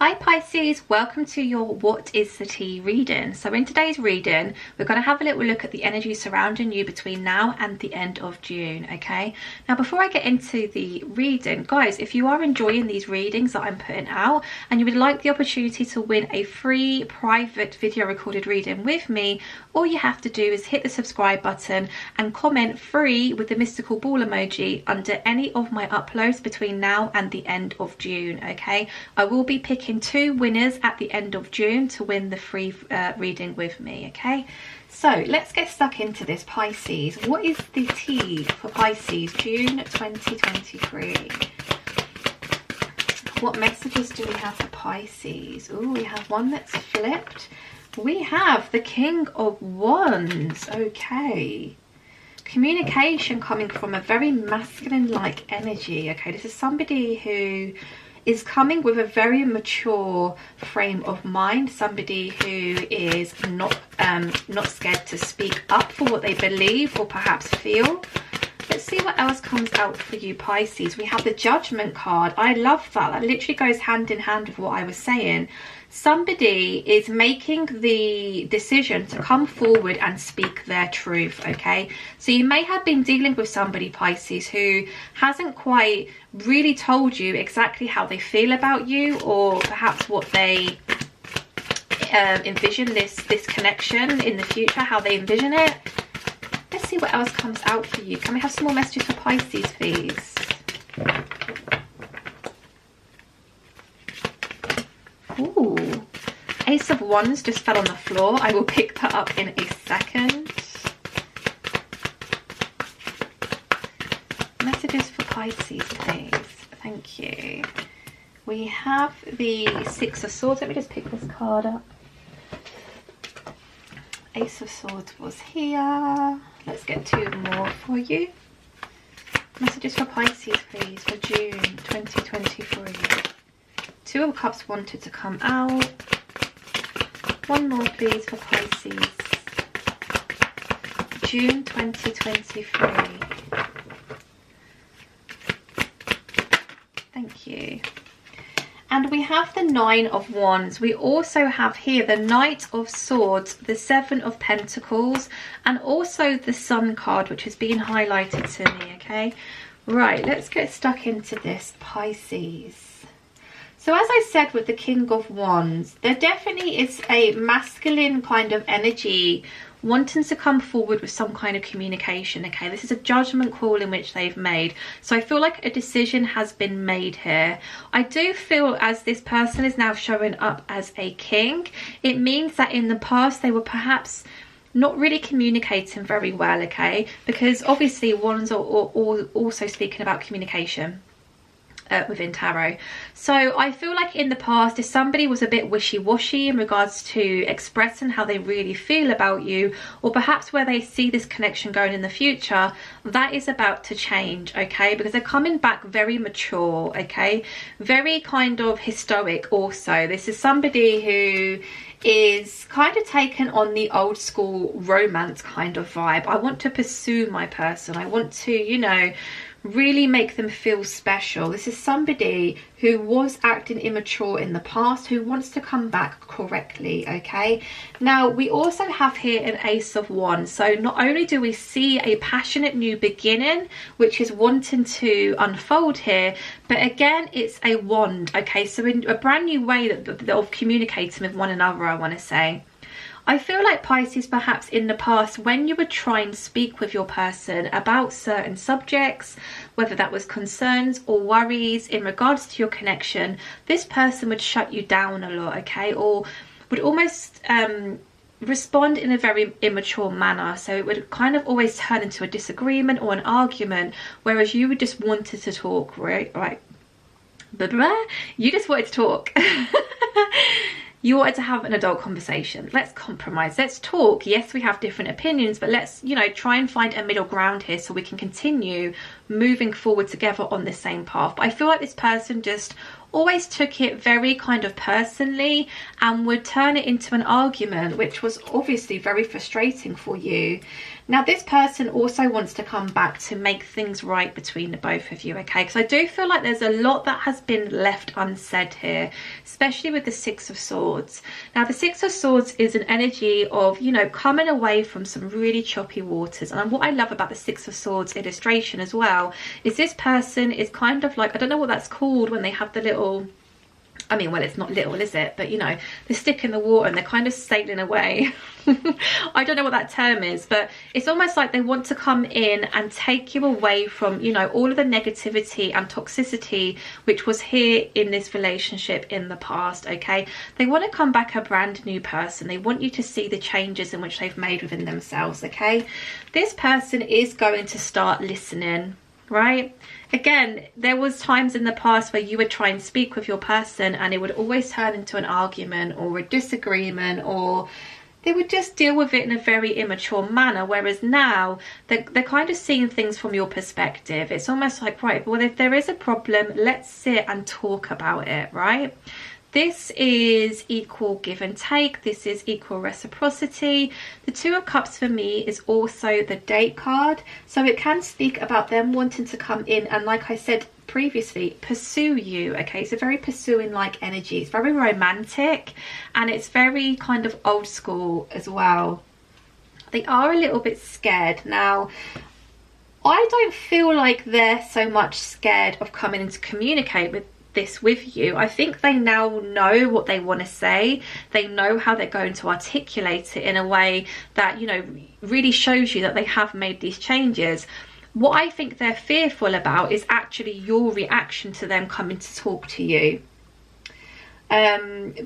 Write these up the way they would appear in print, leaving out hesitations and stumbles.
Hi Pisces, welcome to your What is the Tea reading. So in today's reading, we're going to have a little look at the energy surrounding you between now and the end of June, okay? Now before I get into the reading, guys, if you are enjoying these readings that I'm putting out and you would like the opportunity to win a free private video recorded reading with me, all you have to do is hit the subscribe button and comment free with the mystical ball emoji under any of my uploads between now and the end of June, okay? I will be picking 2 winners at the end of June to win the free reading with me, okay? So let's get stuck into this, Pisces. What is the tea for Pisces, June 2023? What messages do we have for Pisces? Oh, we have one that's flipped. We have the King of Wands, okay. Communication coming from a very masculine-like energy, okay? This is somebody who is coming with a very mature frame of mind, somebody who is not scared to speak up for what they believe or perhaps feel. Let's see what else comes out for you, Pisces. We have the Judgment card. I love that. That literally goes hand in hand with what I was saying. Somebody is making the decision to come forward and speak their truth, okay? So you may have been dealing with somebody, Pisces, who hasn't quite really told you exactly how they feel about you, or perhaps what they envision this connection in the future, how they envision it. Let's see what else comes out for you. Can we have some more messages for Pisces, please? Ooh, Ace of Wands just fell on the floor. I will pick that up in a second. Messages for Pisces, please. Thank you. We have the Six of Swords. Let me just pick this card up. Ace of Swords was here. Let's get 2 more for you. Messages for Pisces, please, for June 2023. 2 of Cups wanted to come out. 1 more, please, for Pisces. June 2023. Thank you. And we have the 9 of Wands. We also have here the Knight of Swords, the 7 of Pentacles, and also the Sun card, which has been highlighted to me, okay? Right, let's get stuck into this, Pisces. So as I said with the King of Wands, there definitely is a masculine kind of energy wanting to come forward with some kind of communication, okay? This is a judgment call in which they've made. So I feel like a decision has been made here. I do feel as this person is now showing up as a king, it means that in the past they were perhaps not really communicating very well, okay? Because obviously wands are also speaking about communication within tarot. So I feel like in the past, if somebody was a bit wishy-washy in regards to expressing how they really feel about you, or perhaps where they see this connection going in the future, that is about to change, okay? Because they're coming back very mature, okay? Very kind of historic also. This is somebody who is kind of taken on the old school romance kind of vibe. I want to pursue my person. I want to, you know, really make them feel special. This is somebody who was acting immature in the past, who wants to come back correctly, okay? Now we also have here an Ace of Wands. So not only do we see a passionate new beginning which is wanting to unfold here, but again it's a wand, okay? So in a brand new way of communicating with one another, I want to say. I feel like Pisces, perhaps in the past, when you would try and speak with your person about certain subjects, whether that was concerns or worries in regards to your connection, this person would shut you down a lot, okay? Or would almost respond in a very immature manner. So it would kind of always turn into a disagreement or an argument, whereas you would just wanted to talk, right? Blah, blah. You just wanted to talk. You wanted to have an adult conversation. Let's compromise. Let's talk. Yes, we have different opinions, but let's, you know, try and find a middle ground here so we can continue moving forward together on the same path. But I feel like this person just always took it very kind of personally and would turn it into an argument, which was obviously very frustrating for you. Now, this person also wants to come back to make things right between the both of you, okay? Because I do feel like there's a lot that has been left unsaid here, especially with the Six of Swords. Now, the Six of Swords is an energy of, you know, coming away from some really choppy waters. And what I love about the Six of Swords illustration as well is this person is kind of like, I don't know what that's called when they have the little, I mean, well, it's not little, is it? But, you know, they stick in the water and they're kind of sailing away. I don't know what that term is, but it's almost like they want to come in and take you away from, you know, all of the negativity and toxicity which was here in this relationship in the past, okay? They want to come back a brand new person. They want you to see the changes in which they've made within themselves, okay? This person is going to start listening, right? Again, there was times in the past where you would try and speak with your person and it would always turn into an argument or a disagreement, or they would just deal with it in a very immature manner, whereas now they're kind of seeing things from your perspective. It's almost like, right, well, if there is a problem, let's sit and talk about it, right? This is equal give and take. This is equal reciprocity. The Two of Cups for me is also the date card. So it can speak about them wanting to come in and, like I said previously, pursue you, okay? It's a very pursuing like energy. It's very romantic and it's very kind of old school as well. They are a little bit scared. Now, I don't feel like they're so much scared of coming in to communicate with this with you. I think they now know what they want to say. They know how they're going to articulate it in a way that, you know, really shows you that they have made these changes. What I think they're fearful about is actually your reaction to them coming to talk to you.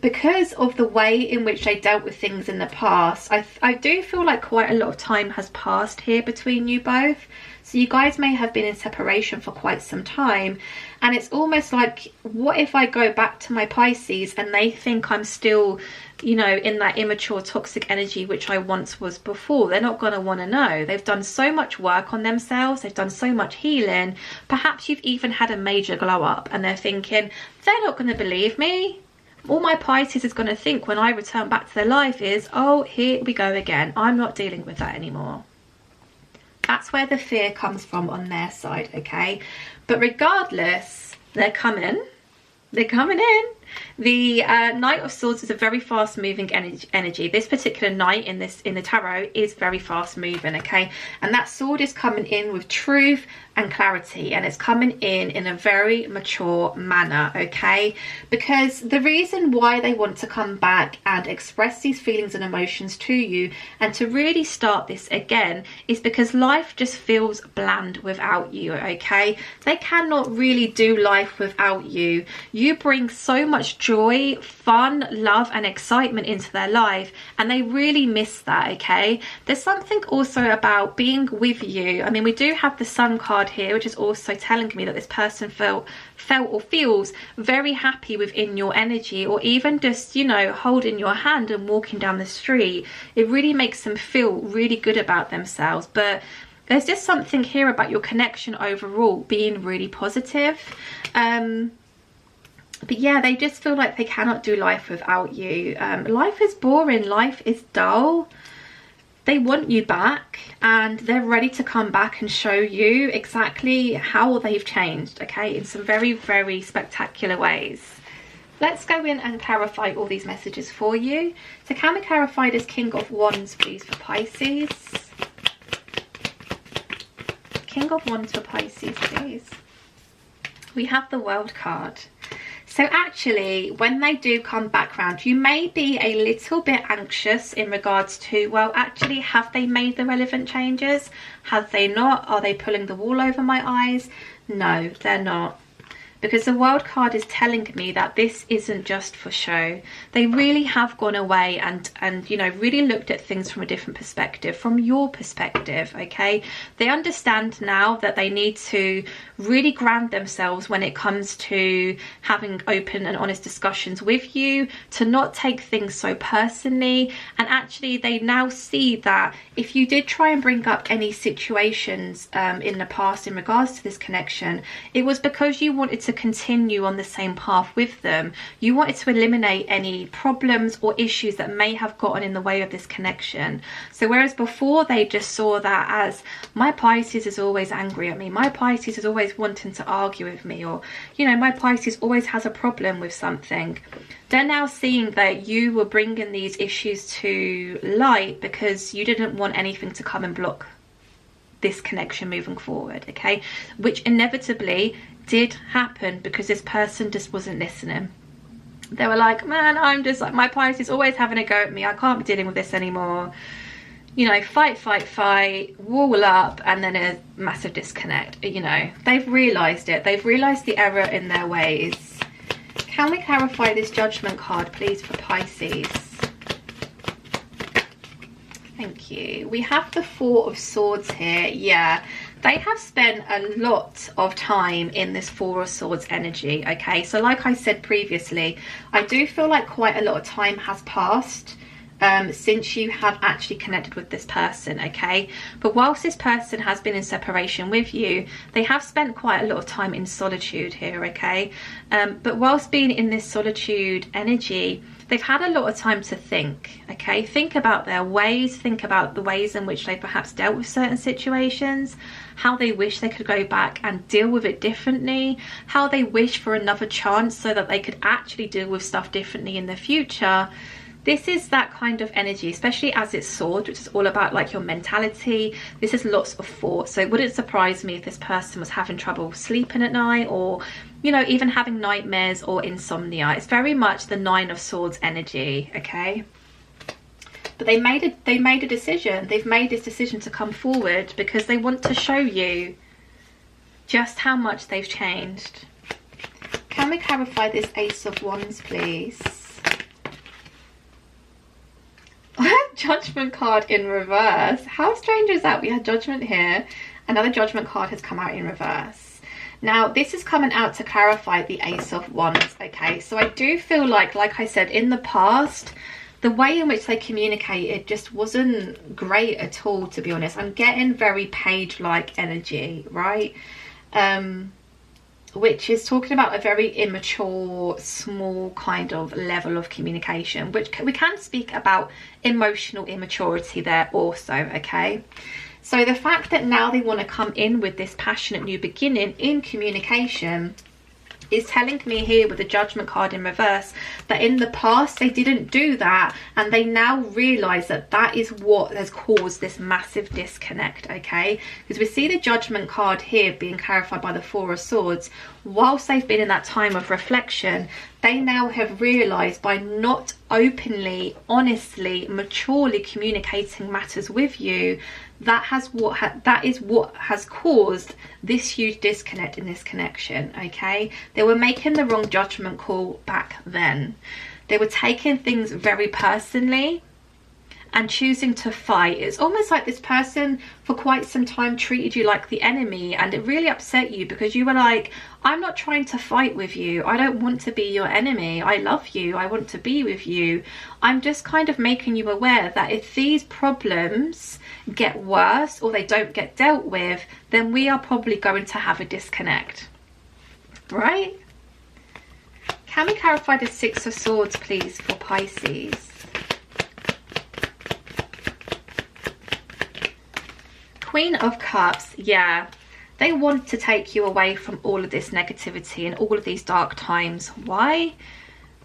Because of the way in which they dealt with things in the past, I do feel like quite a lot of time has passed here between you both. So you guys may have been in separation for quite some time, and it's almost like, what if I go back to my Pisces and they think I'm still, you know, in that immature toxic energy which I once was before? They're not going to want to know. They've done so much work on themselves, they've done so much healing. Perhaps you've even had a major glow up and they're thinking, they're not going to believe me. All my Pisces is going to think when I return back to their life is, oh, here we go again. I'm not dealing with that anymore. That's where the fear comes from on their side, okay? But regardless, they're coming. They're coming in. The Knight of Swords is a very fast moving energy. This particular knight in the tarot is very fast moving, okay? And that sword is coming in with truth and clarity, and it's coming in a very mature manner, okay? Because the reason why they want to come back and express these feelings and emotions to you and to really start this again is because life just feels bland without you, okay? They cannot really do life without you. You bring so much joy, fun, love and excitement into their life, and they really miss that, okay? There's something also about being with you. I mean, we do have the Sun card here, which is also telling me that this person felt or feels very happy within your energy, or even just, you know, holding your hand and walking down the street. It really makes them feel really good about themselves. But there's just something here about your connection overall being really positive. But yeah, they just feel like they cannot do life without you. Life is boring, life is dull. They want you back and they're ready to come back and show you exactly how they've changed, okay, in some very, very spectacular ways. Let's go in and clarify all these messages for you. So can we clarify this King of Wands, please, for Pisces? King of Wands for Pisces, please. We have the World card. So actually, when they do come back round, you may be a little bit anxious in regards to, well, actually, have they made the relevant changes? Have they not? Are they pulling the wool over my eyes? No, they're not. Because the World card is telling me that this isn't just for show. They really have gone away and you know, really looked at things from a different perspective, from your perspective, okay? They understand now that they need to really ground themselves when it comes to having open and honest discussions with you, to not take things so personally. And actually, they now see that if you did try and bring up any situations in the past in regards to this connection, it was because you wanted to to continue on the same path with them. You wanted to eliminate any problems or issues that may have gotten in the way of this connection. So whereas before they just saw that as, my Pisces is always angry at me, my Pisces is always wanting to argue with me, or, you know, my Pisces always has a problem with something, they're now seeing that you were bringing these issues to light because you didn't want anything to come and block this connection moving forward, okay? Which inevitably did happen because this person just wasn't listening. They were like, man, I'm just like, my Pisces always having a go at me, I can't be dealing with this anymore. You know, fight, wall up, and then a massive disconnect. You know, they've realized it. They've realized the error in their ways. Can we clarify this Judgment card, please, for Pisces? Thank you. We have the Four of Swords here. Yeah, they have spent a lot of time in this Four of Swords energy, okay? So like I said previously, I do feel like quite a lot of time has passed since you have actually connected with this person, okay? But whilst this person has been in separation with you, they have spent quite a lot of time in solitude here, okay? But whilst being in this solitude energy, they've had a lot of time to think, okay? Think about their ways, think about the ways in which they perhaps dealt with certain situations, how they wish they could go back and deal with it differently, how they wish for another chance so that they could actually deal with stuff differently in the future. This is that kind of energy, especially as it's Swords, which is all about like your mentality. This is lots of thought. So it wouldn't surprise me if this person was having trouble sleeping at night, or, you know, even having nightmares or insomnia. It's very much the Nine of Swords energy, okay? But they made a decision. They've made this decision to come forward because they want to show you just how much they've changed. Can we clarify this Ace of Wands, please? Judgment card in reverse. How strange is that? We had Judgment here. Another Judgment card has come out in reverse. Now, this is coming out to clarify the Ace of Wands, okay? So I do feel like I said, in the past, the way in which they communicated just wasn't great at all, to be honest. I'm getting very page-like energy, right? Which is talking about a very immature, small kind of level of communication, which we can speak about emotional immaturity there also, okay? So the fact that now they want to come in with this passionate new beginning in communication is telling me here with the Judgment card in reverse that in the past they didn't do that, and they now realize that that is what has caused this massive disconnect, okay? Because we see the Judgment card here being clarified by the Four of Swords. Whilst they've been in that time of reflection, they now have realized by not openly, honestly, maturely communicating matters with you, that is what has caused this huge disconnect in this connection, okay? They were making the wrong judgment call back then. They were taking things very personally and choosing to fight. It's almost like this person for quite some time treated you like the enemy, and it really upset you because you were like, I'm not trying to fight with you. I don't want to be your enemy. I love you. I want to be with you. I'm just kind of making you aware that if these problems get worse or they don't get dealt with, then we are probably going to have a disconnect, right? Can we clarify the Six of Swords, please, for Pisces? Queen of Cups, yeah, they want to take you away from all of this negativity and all of these dark times. Why?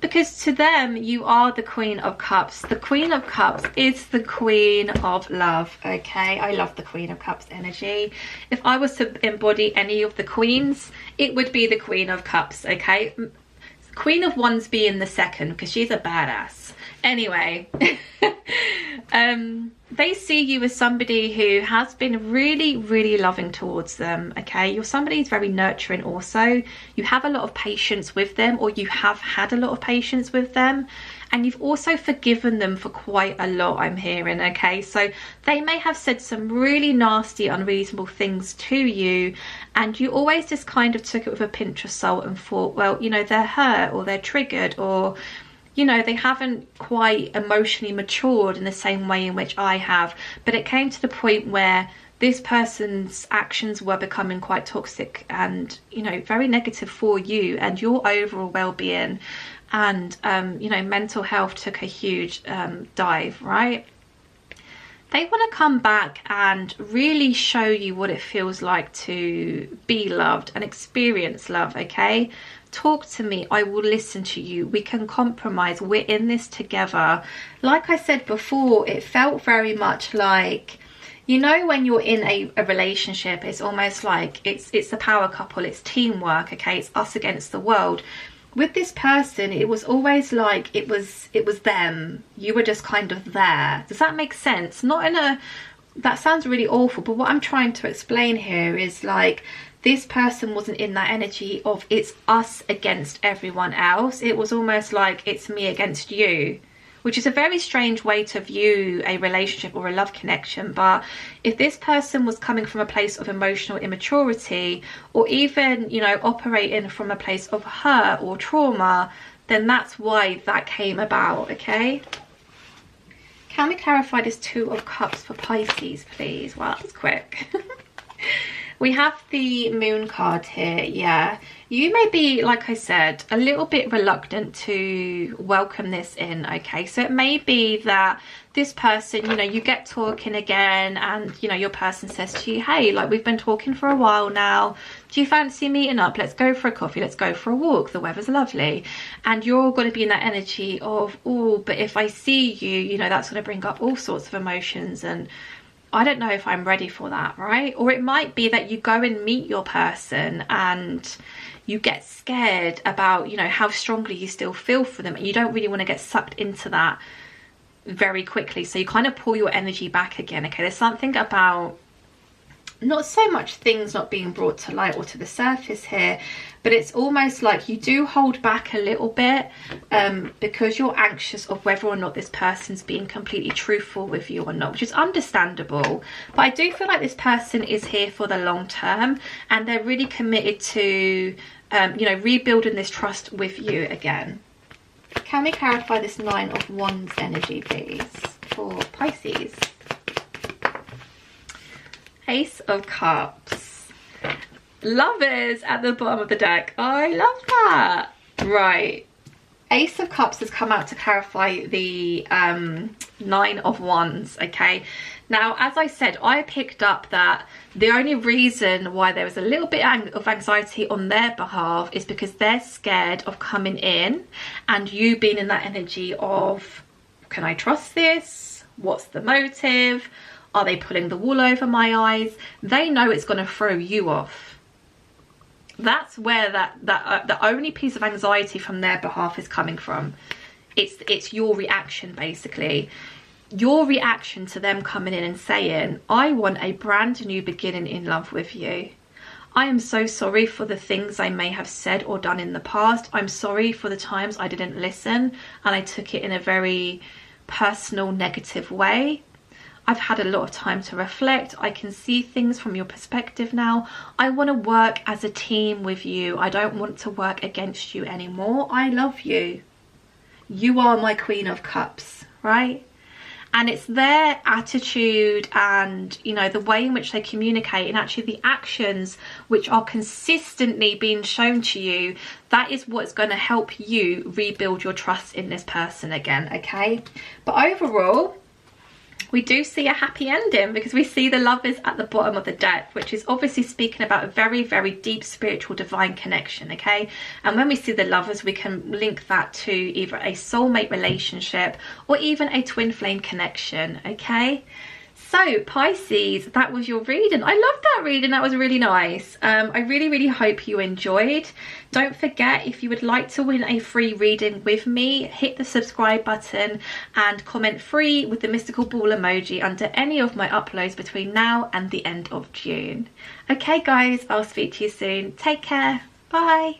Because to them, you are the Queen of Cups. The Queen of Cups is the Queen of Love, okay? I love the Queen of Cups energy. If I was to embody any of the queens, it would be the Queen of Cups, okay? Queen of Wands being the second, because she's a badass. Anyway, they see you as somebody who has been really, really loving towards them, okay? You're somebody who's very nurturing also. You have a lot of patience with them, or you have had a lot of patience with them. And you've also forgiven them for quite a lot, I'm hearing, okay? So they may have said some really nasty, unreasonable things to you, and you always just kind of took it with a pinch of salt and thought, well, you know, they're hurt or they're triggered, or, you know, they haven't quite emotionally matured in the same way in which I have. But it came to the point where this person's actions were becoming quite toxic and, you know, very negative for you and your overall well-being, and you know, mental health took a huge dive, right? They want to come back and really show you what it feels like to be loved and experience love, okay? Talk to me, I will listen to you, we can compromise, we're in this together. Like I said before, it felt very much like, you know, when you're in a relationship, it's almost like it's the power couple, it's teamwork, okay? It's us against the world. With this person, it was always like it was them, you were just kind of there. Does that make sense? Not in a, that sounds really awful, but what I'm trying to explain here is like, this person wasn't in that energy of it's us against everyone else. It was almost like it's me against you, which is a very strange way to view a relationship or a love connection. But if this person was coming from a place of emotional immaturity, or even, you know, operating from a place of hurt or trauma, then that's why that came about, okay? Can we clarify this Two of Cups for Pisces, please? Well, that was quick. We have the Moon card here, yeah. You may be, like I said, a little bit reluctant to welcome this in, okay? So it may be that this person, you know, you get talking again and, you know, your person says to you, hey, like, we've been talking for a while now. Do you fancy meeting up? Let's go for a coffee. Let's go for a walk. The weather's lovely. And you're going to be in that energy of, oh, but if I see you, you know, that's going to bring up all sorts of emotions, and I don't know if I'm ready for that, right? Or it might be that you go and meet your person and you get scared about, you know, how strongly you still feel for them, and you don't really want to get sucked into that very quickly. So you kind of pull your energy back again, okay? There's something about not so much things not being brought to light or to the surface here, but it's almost like you do hold back a little bit because you're anxious of whether or not this person's being completely truthful with you or not, which is understandable. But I do feel like this person is here for the long term, and they're really committed to you know, rebuilding this trust with you again. Can we clarify this Nine of Wands energy, please, for Pisces? Ace of Cups. Lovers at the bottom of the deck. I love that. Right. Ace of Cups has come out to clarify the Nine of Wands, okay? Now, as I said, I picked up that the only reason why there was a little bit of anxiety on their behalf is because they're scared of coming in and you being in that energy of, can I trust this? What's the motive? Are they pulling the wool over my eyes? They know it's going to throw you off. That's where the only piece of anxiety from their behalf is coming from. It's your reaction, basically. Your reaction to them coming in and saying, I want a brand new beginning in love with you. I am so sorry for the things I may have said or done in the past. I'm sorry for the times I didn't listen and I took it in a very personal, negative way. I've had a lot of time to reflect. I can see things from your perspective now. I want to work as a team with you. I don't want to work against you anymore. I love you. You are my Queen of Cups, right? And it's their attitude and, you know, the way in which they communicate and actually the actions which are consistently being shown to you, that is what's going to help you rebuild your trust in this person again, okay? But overall, we do see a happy ending because we see the Lovers at the bottom of the deck, which is obviously speaking about a very, very deep spiritual divine connection, okay? And when we see the Lovers, we can link that to either a soulmate relationship or even a twin flame connection, okay? So Pisces, that was your reading. I loved that reading. That was really nice. I really, really hope you enjoyed. Don't forget, if you would like to win a free reading with me, hit the subscribe button and comment free with the mystical ball emoji under any of my uploads between now and the end of June. Okay guys, I'll speak to you soon. Take care. Bye.